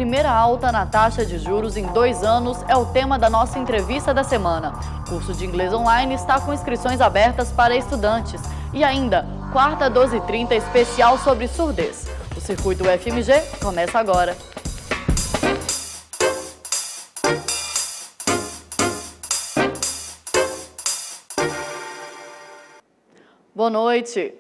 primeira alta na taxa de juros em 2 anos é o tema da nossa entrevista da semana. O curso de inglês online está com inscrições abertas para estudantes. E ainda, quarta 12h30 especial sobre surdez. O Circuito UFMG começa agora. Boa noite.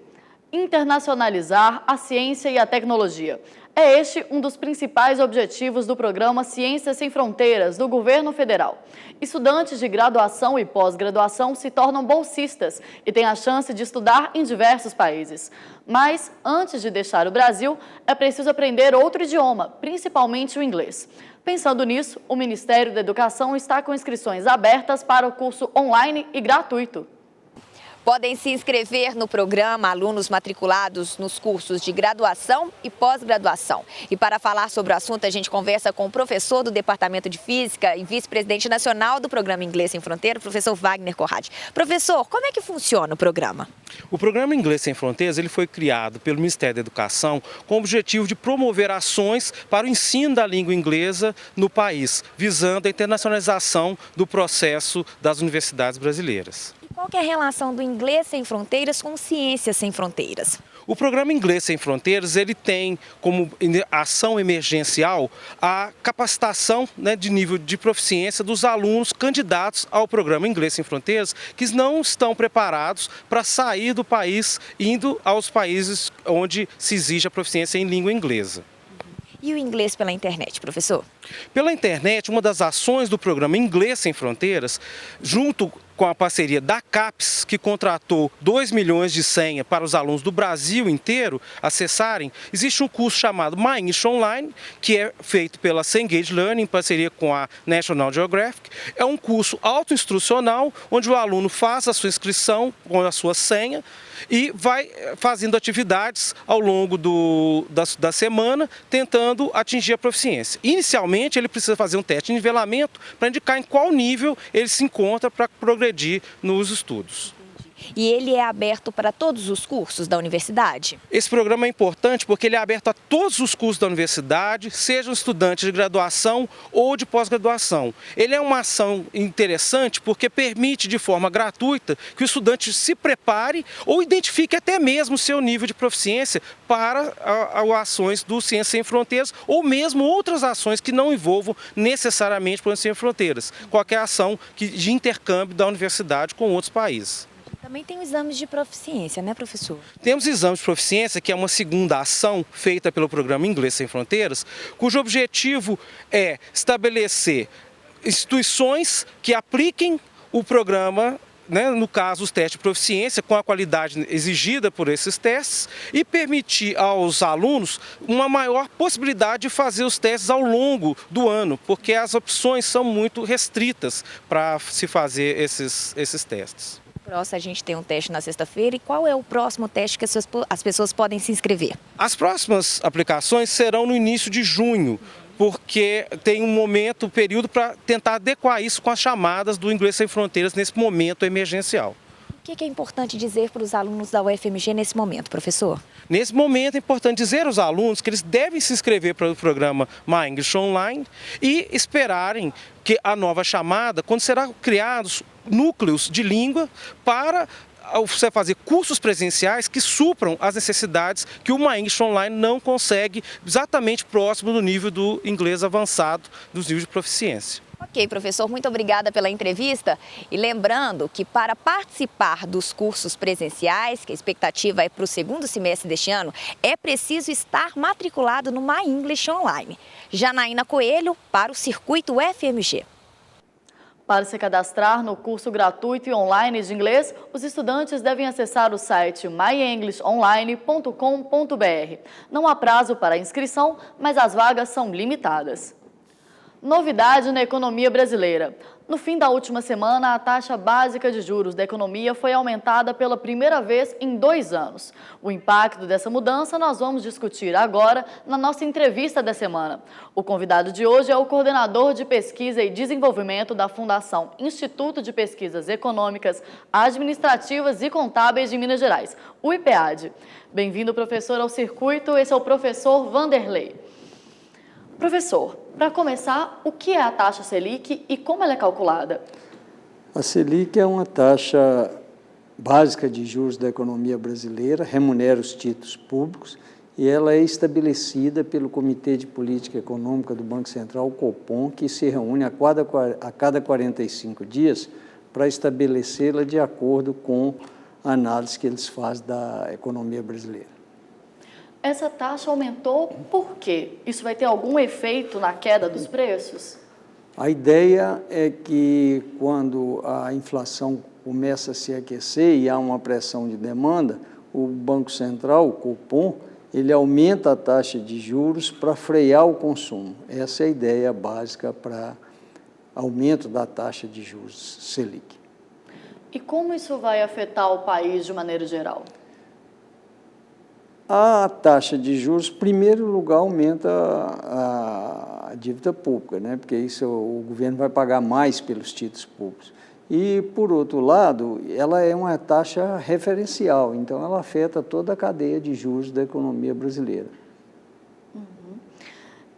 Internacionalizar a ciência e a tecnologia. É este um dos principais objetivos do programa Ciências Sem Fronteiras do Governo Federal. Estudantes de graduação e pós-graduação se tornam bolsistas e têm a chance de estudar em diversos países. Mas, antes de deixar o Brasil, é preciso aprender outro idioma, principalmente o inglês. Pensando nisso, o Ministério da Educação está com inscrições abertas para o curso online e gratuito. Podem se inscrever no programa alunos matriculados nos cursos de graduação e pós-graduação. E para falar sobre o assunto, a gente conversa com o professor do Departamento de Física e vice-presidente nacional do Programa Inglês Sem Fronteira, professor Wagner Conrad. Professor, como é que funciona o programa? O Programa Inglês Sem Fronteiras ele foi criado pelo Ministério da Educação com o objetivo de promover ações para o ensino da língua inglesa no país, visando a internacionalização do processo das universidades brasileiras. Qual que é a relação do Inglês Sem Fronteiras com Ciências Sem Fronteiras? O Programa Inglês Sem Fronteiras ele tem como ação emergencial a capacitação de nível de proficiência dos alunos candidatos ao Programa Inglês Sem Fronteiras que não estão preparados para sair do país indo aos países onde se exige a proficiência em língua inglesa. E o inglês pela internet, professor? Pela internet, uma das ações do Programa Inglês Sem Fronteiras, junto com a parceria da CAPES, que contratou 2 milhões de senha para os alunos do Brasil inteiro acessarem, existe um curso chamado My English Online, que é feito pela Cengage Learning, em parceria com a National Geographic. É um curso autoinstrucional, onde o aluno faz a sua inscrição com a sua senha e vai fazendo atividades ao longo da semana, tentando atingir a proficiência. Inicialmente, ele precisa fazer um teste de nivelamento para indicar em qual nível ele se encontra para progredir nos estudos. E ele é aberto para todos os cursos da universidade? Esse programa é importante porque ele é aberto a todos os cursos da universidade, sejam estudantes de graduação ou de pós-graduação. Ele é uma ação interessante porque permite de forma gratuita que o estudante se prepare ou identifique até mesmo o seu nível de proficiência para ações do Ciências Sem Fronteiras ou mesmo outras ações que não envolvam necessariamente o Programa Sem Fronteiras. Qualquer ação de intercâmbio da universidade com outros países. Também tem exames de proficiência, né, professor? Temos exames de proficiência, que é uma segunda ação feita pelo Programa Inglês Sem Fronteiras, cujo objetivo é estabelecer instituições que apliquem o programa, no caso os testes de proficiência, com a qualidade exigida por esses testes e permitir aos alunos uma maior possibilidade de fazer os testes ao longo do ano, porque as opções são muito restritas para se fazer esses testes. A gente tem um teste na sexta-feira e qual é o próximo teste que as pessoas podem se inscrever? As próximas aplicações serão no início de junho, porque tem um período para tentar adequar isso com as chamadas do Inglês Sem Fronteiras nesse momento emergencial. O que é importante dizer para os alunos da UFMG nesse momento, professor? Nesse momento é importante dizer aos alunos que eles devem se inscrever para o programa My English Online e esperarem que a nova chamada, quando serão criados núcleos de língua para você fazer cursos presenciais que supram as necessidades que o My English Online não consegue, exatamente próximo do nível do inglês avançado, dos níveis de proficiência. Ok, professor, muito obrigada pela entrevista. E lembrando que para participar dos cursos presenciais, que a expectativa é para o segundo semestre deste ano, é preciso estar matriculado no My English Online. Janaína Coelho, para o Circuito UFMG. Para se cadastrar no curso gratuito e online de inglês, os estudantes devem acessar o site myenglishonline.com.br. Não há prazo para inscrição, mas as vagas são limitadas. Novidade na economia brasileira. No fim da última semana, a taxa básica de juros da economia foi aumentada pela primeira vez em 2 anos. O impacto dessa mudança nós vamos discutir agora na nossa entrevista da semana. O convidado de hoje é o coordenador de pesquisa e desenvolvimento da Fundação Instituto de Pesquisas Econômicas, Administrativas e Contábeis de Minas Gerais, o IPEAD. Bem-vindo, professor, ao circuito. Esse é o professor Vanderlei. Professor, para começar, o que é a taxa Selic e como ela é calculada? A Selic é uma taxa básica de juros da economia brasileira, remunera os títulos públicos e ela é estabelecida pelo Comitê de Política Econômica do Banco Central, o Copom, que se reúne a cada 45 dias para estabelecê-la de acordo com a análise que eles fazem da economia brasileira. Essa taxa aumentou por quê? Isso vai ter algum efeito na queda dos preços? A ideia é que quando a inflação começa a se aquecer e há uma pressão de demanda, o Banco Central, o Copom, ele aumenta a taxa de juros para frear o consumo. Essa é a ideia básica para aumento da taxa de juros Selic. E como isso vai afetar o país de maneira geral? A taxa de juros, em primeiro lugar, aumenta a dívida pública, né? Porque isso o governo vai pagar mais pelos títulos públicos. E, por outro lado, ela é uma taxa referencial, então ela afeta toda a cadeia de juros da economia brasileira.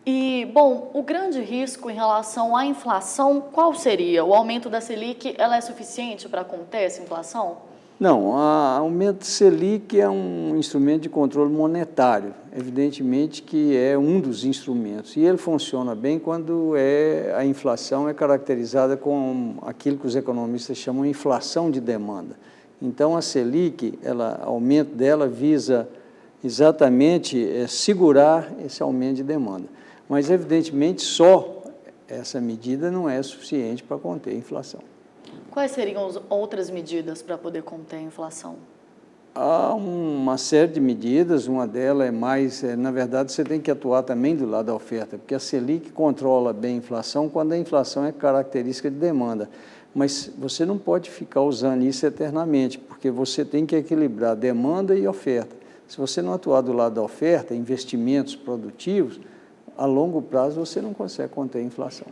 E, bom, o grande risco em relação à inflação, qual seria? O aumento da Selic, ela é suficiente para conter essa inflação? Não, o aumento Selic é um instrumento de controle monetário, evidentemente que é um dos instrumentos, e ele funciona bem quando a inflação é caracterizada com aquilo que os economistas chamam de inflação de demanda. Então, a Selic, o aumento dela visa exatamente segurar esse aumento de demanda, mas, evidentemente, só essa medida não é suficiente para conter a inflação. Quais seriam as outras medidas para poder conter a inflação? Há uma série de medidas, uma delas na verdade, você tem que atuar também do lado da oferta, porque a Selic controla bem a inflação quando a inflação é característica de demanda. Mas você não pode ficar usando isso eternamente, porque você tem que equilibrar demanda e oferta. Se você não atuar do lado da oferta, investimentos produtivos, a longo prazo você não consegue conter a inflação.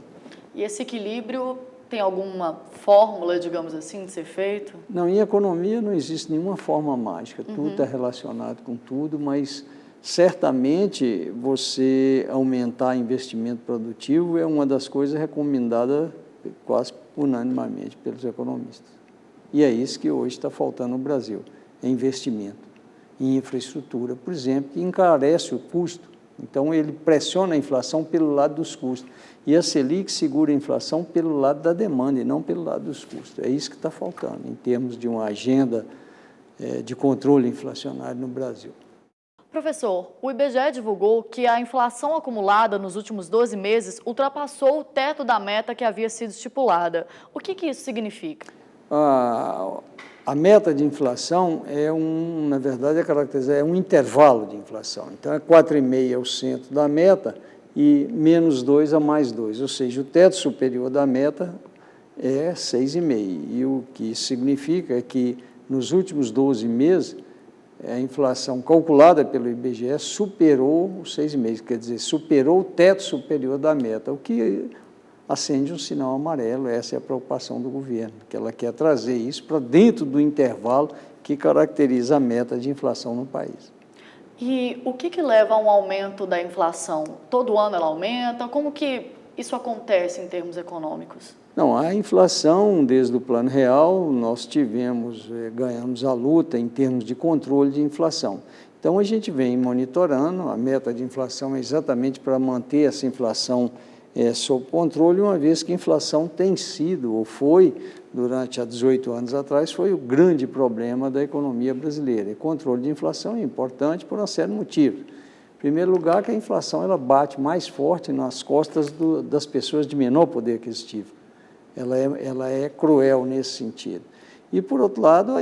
E esse equilíbrio tem alguma fórmula, digamos assim, de ser feito? Não, em economia não existe nenhuma forma mágica, tudo está relacionado com tudo, mas certamente você aumentar investimento produtivo é uma das coisas recomendadas quase unanimemente pelos economistas. E é isso que hoje está faltando no Brasil, é investimento em infraestrutura, por exemplo, que encarece o custo. Então, ele pressiona a inflação pelo lado dos custos. E a Selic segura a inflação pelo lado da demanda e não pelo lado dos custos. É isso que está faltando, em termos de uma agenda de controle inflacionário no Brasil. Professor, o IBGE divulgou que a inflação acumulada nos últimos 12 meses ultrapassou o teto da meta que havia sido estipulada. O que isso significa? A meta de inflação na verdade, é um intervalo de inflação. Então, 4,5% é o centro da meta e menos 2 a mais 2, ou seja, o teto superior da meta é 6,5%. E o que isso significa é que, nos últimos 12 meses, a inflação calculada pelo IBGE superou os 6,5%, quer dizer, superou o teto superior da meta, o que acende um sinal amarelo. Essa é a preocupação do governo, que ela quer trazer isso para dentro do intervalo que caracteriza a meta de inflação no país. E o que leva a um aumento da inflação? Todo ano ela aumenta? Como que isso acontece em termos econômicos? Não, a inflação, desde o Plano Real, nós ganhamos a luta em termos de controle de inflação. Então, a gente vem monitorando, a meta de inflação é exatamente para manter essa inflação sob controle, uma vez que a inflação tem sido, ou foi, durante há 18 anos atrás, foi o grande problema da economia brasileira. E controle de inflação é importante por uma série de motivos. Em primeiro lugar, que a inflação ela bate mais forte nas costas das pessoas de menor poder aquisitivo. Ela é cruel nesse sentido. E, por outro lado,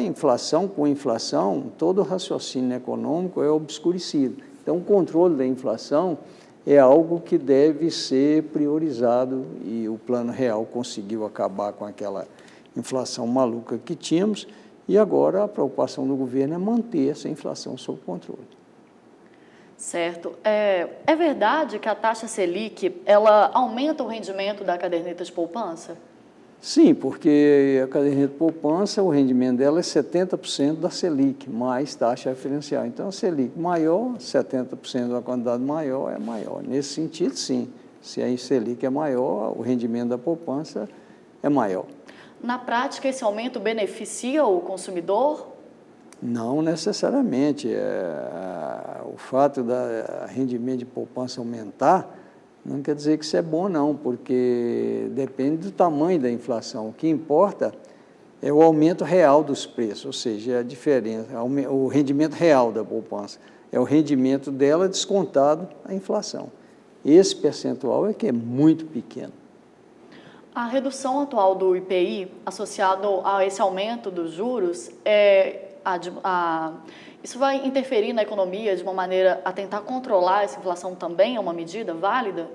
com a inflação, todo o raciocínio econômico é obscurecido. Então, o controle da inflação é algo que deve ser priorizado e o Plano Real conseguiu acabar com aquela inflação maluca que tínhamos e agora a preocupação do governo é manter essa inflação sob controle. Certo. É verdade que a taxa Selic ela aumenta o rendimento da caderneta de poupança? Sim, porque a caderneta de poupança, o rendimento dela é 70% da Selic, mais taxa referencial. Então, a Selic maior, 70% da quantidade maior é maior. Nesse sentido, sim. Se a Selic é maior, o rendimento da poupança é maior. Na prática, esse aumento beneficia o consumidor? Não necessariamente. O fato do rendimento de poupança aumentar não quer dizer que isso é bom, não, porque depende do tamanho da inflação. O que importa é o aumento real dos preços, ou seja, a diferença, o rendimento real da poupança. É o rendimento dela descontado a inflação. Esse percentual é que é muito pequeno. A redução atual do IPI, associado a esse aumento dos juros, isso vai interferir na economia de uma maneira a tentar controlar essa inflação também? É uma medida válida?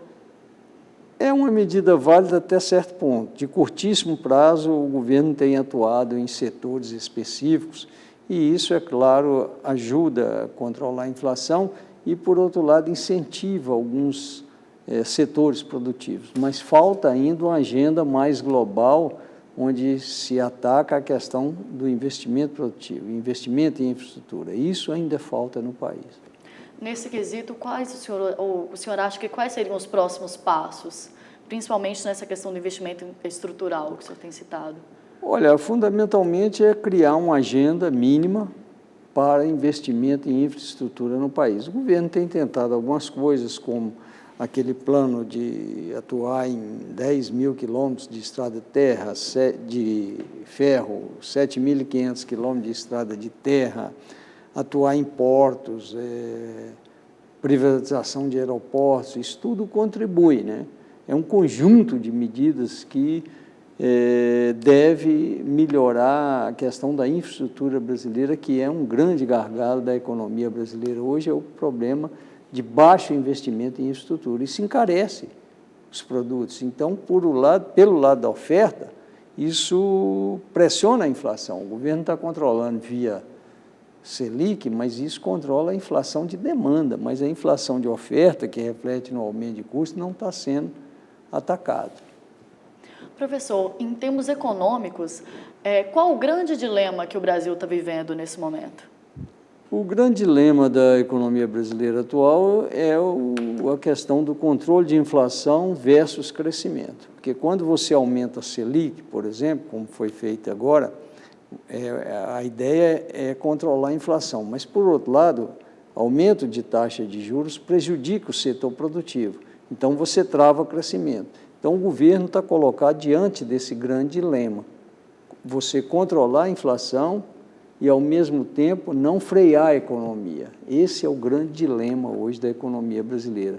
É uma medida válida até certo ponto. De curtíssimo prazo, o governo tem atuado em setores específicos e isso, é claro, ajuda a controlar a inflação e, por outro lado, incentiva alguns setores produtivos. Mas falta ainda uma agenda mais global onde se ataca a questão do investimento produtivo, investimento em infraestrutura. Isso ainda falta no país. Nesse quesito, o senhor acha que quais seriam os próximos passos, principalmente nessa questão do investimento estrutural que o senhor tem citado? Olha, fundamentalmente é criar uma agenda mínima para investimento em infraestrutura no país. O governo tem tentado algumas coisas, como aquele plano de atuar em 10 mil quilômetros de estrada de terra, de ferro, 7.500 quilômetros de estrada de terra, atuar em portos, privatização de aeroportos, isso tudo contribui, né? É um conjunto de medidas que deve melhorar a questão da infraestrutura brasileira, que é um grande gargalo da economia brasileira. Hoje é o problema de baixo investimento em infraestrutura. Isso encarece os produtos. Então, pelo lado da oferta, isso pressiona a inflação. O governo está controlando via Selic, mas isso controla a inflação de demanda. Mas a inflação de oferta, que reflete no aumento de custo, não está sendo atacada. Professor, em termos econômicos, qual o grande dilema que o Brasil está vivendo nesse momento? O grande dilema da economia brasileira atual é a questão do controle de inflação versus crescimento. Porque quando você aumenta a Selic, por exemplo, como foi feito agora, a ideia é controlar a inflação. Mas, por outro lado, aumento de taxa de juros prejudica o setor produtivo. Então, você trava o crescimento. Então, o governo está colocado diante desse grande dilema. Você controlar a inflação e, ao mesmo tempo, não frear a economia. Esse é o grande dilema hoje da economia brasileira.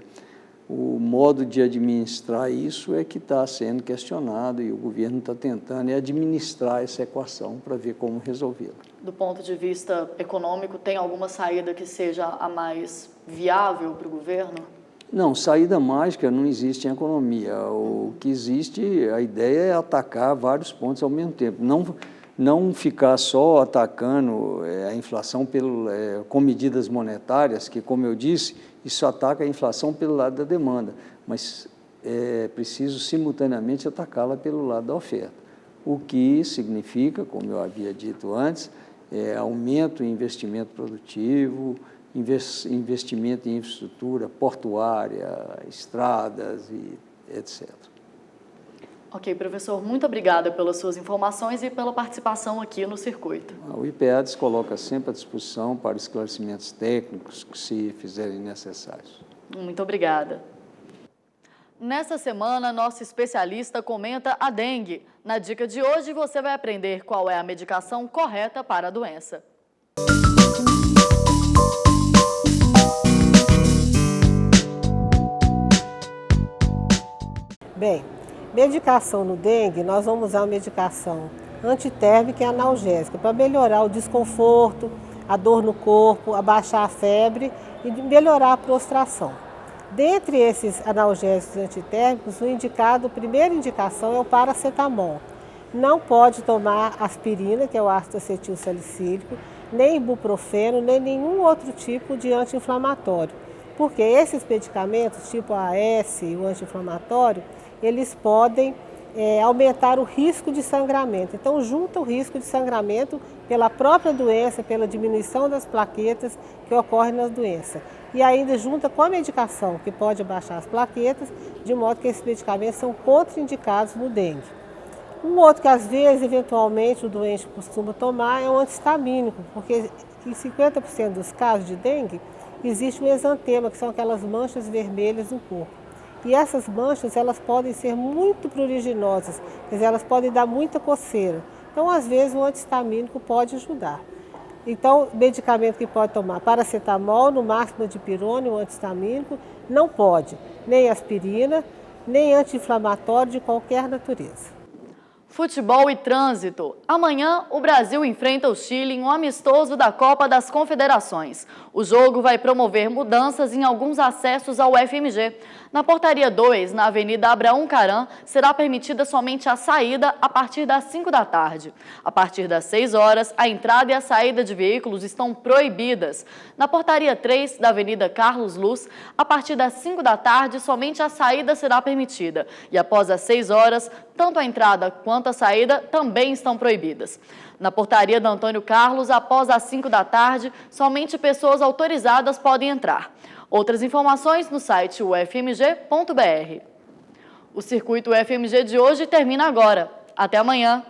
O modo de administrar isso é que está sendo questionado e o governo está tentando administrar essa equação para ver como resolvê-la. Do ponto de vista econômico, tem alguma saída que seja a mais viável para o governo? Não, saída mágica não existe em economia. O que existe, a ideia é atacar vários pontos ao mesmo tempo. Não ficar só atacando a inflação com medidas monetárias, que, como eu disse, isso ataca a inflação pelo lado da demanda, mas é preciso simultaneamente atacá-la pelo lado da oferta, o que significa, como eu havia dito antes, aumento em investimento produtivo, investimento em infraestrutura portuária, estradas e etc. Ok, professor, muito obrigada pelas suas informações e pela participação aqui no circuito. O IPEAD se coloca sempre à disposição para esclarecimentos técnicos que se fizerem necessários. Muito obrigada. Nesta semana, nosso especialista comenta a dengue. Na dica de hoje, você vai aprender qual é a medicação correta para a doença. Bem, medicação no dengue, nós vamos usar uma medicação antitérmica e analgésica para melhorar o desconforto, a dor no corpo, abaixar a febre e melhorar a prostração. Dentre esses analgésicos antitérmicos, a primeira indicação é o paracetamol. Não pode tomar aspirina, que é o ácido acetil salicílico, nem ibuprofeno, nem nenhum outro tipo de anti-inflamatório. Porque esses medicamentos, tipo a AS e o anti-inflamatório, eles podem aumentar o risco de sangramento. Então, junta o risco de sangramento pela própria doença, pela diminuição das plaquetas que ocorrem na doença. E ainda junta com a medicação, que pode abaixar as plaquetas, de modo que esses medicamentos são contraindicados no dengue. Um outro que às vezes, eventualmente, o doente costuma tomar é um antihistamínico, porque em 50% dos casos de dengue existe um exantema, que são aquelas manchas vermelhas no corpo. E essas manchas, elas podem ser muito pruriginosas, quer dizer, elas podem dar muita coceira. Então, às vezes, o antihistamínico pode ajudar. Então, medicamento que pode tomar, paracetamol, no máximo dipirona, um antihistamínico, não pode, nem aspirina, nem anti-inflamatório de qualquer natureza. Futebol e trânsito. Amanhã, o Brasil enfrenta o Chile em um amistoso da Copa das Confederações. O jogo vai promover mudanças em alguns acessos ao FMG. Na portaria 2, na Avenida Abraão Caram, será permitida somente a saída a partir das 5 da tarde. A partir das 6 horas, a entrada e a saída de veículos estão proibidas. Na portaria 3, da Avenida Carlos Luz, a partir das 5 da tarde, somente a saída será permitida. E após as 6 horas, tanto a entrada quanto a saída também estão proibidas. Na portaria do Antônio Carlos, após as 5 da tarde, somente pessoas autorizadas podem entrar. Outras informações no site ufmg.br. O Circuito UFMG de hoje termina agora. Até amanhã!